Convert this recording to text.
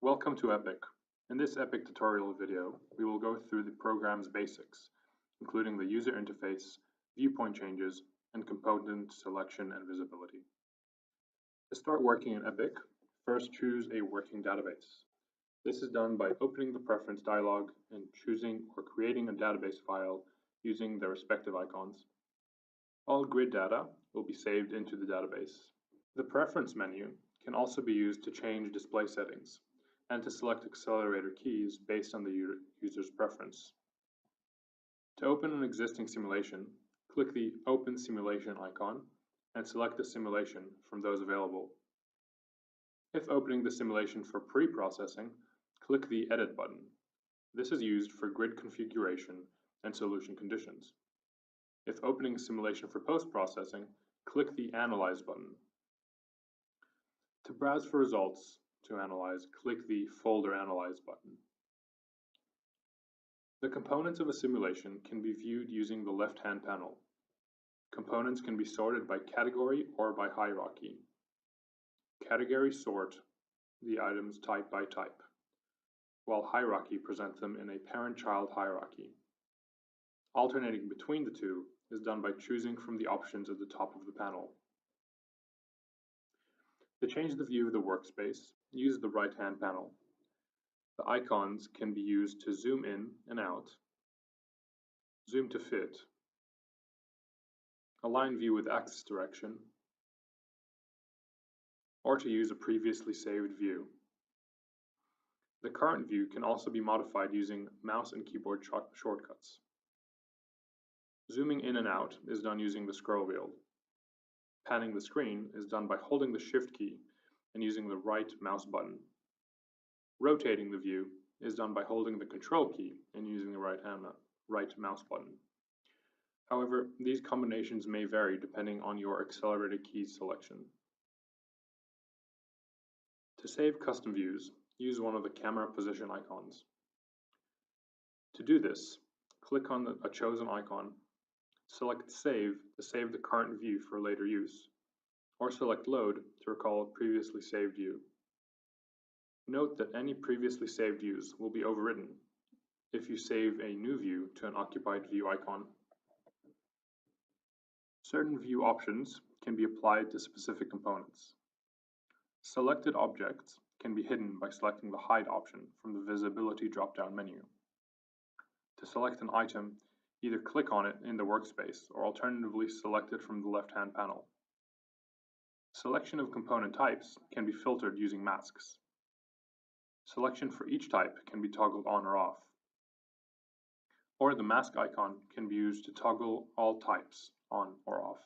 Welcome to EPPIC. In this EPPIC tutorial video, we will go through the program's basics, including the user interface, viewpoint changes, and component selection and visibility. To start working in EPPIC, first choose a working database. This is done by opening the preference dialog and choosing or creating a database file using the respective icons. All grid data will be saved into the database. The preference menu can also be used to change display settings and to select accelerator keys based on the user's preference. To open an existing simulation, click the Open Simulation icon and select the simulation from those available. If opening the simulation for pre-processing, click the Edit button. This is used for grid configuration and solution conditions. If opening a simulation for post-processing, click the Analyze button. To browse for results to analyze, click the Folder Analyze button. The components of a simulation can be viewed using the left-hand panel. Components can be sorted by category or by hierarchy. Categories sort the items type by type, while hierarchy presents them in a parent-child hierarchy. Alternating between the two is done by choosing from the options at the top of the panel. To change the view of the workspace, use the right-hand panel. The icons can be used to zoom in and out, zoom to fit, align view with axis direction, or to use a previously saved view. The current view can also be modified using mouse and keyboard shortcuts. Zooming in and out is done using the scroll wheel. Panning the screen is done by holding the Shift key and using the right mouse button. Rotating the view is done by holding the Control key and using the right mouse button. However, these combinations may vary depending on your accelerator key selection. To save custom views, use one of the camera position icons. To do this, click on a chosen icon, select Save to save the current view for later use, or select Load to recall a previously saved view. Note that any previously saved views will be overwritten if you save a new view to an occupied view icon. Certain view options can be applied to specific components. Selected objects can be hidden by selecting the Hide option from the Visibility drop-down menu. To select an item, either click on it in the workspace or alternatively select it from the left-hand panel. Selection of component types can be filtered using masks. Selection for each type can be toggled on or off. Or the mask icon can be used to toggle all types on or off.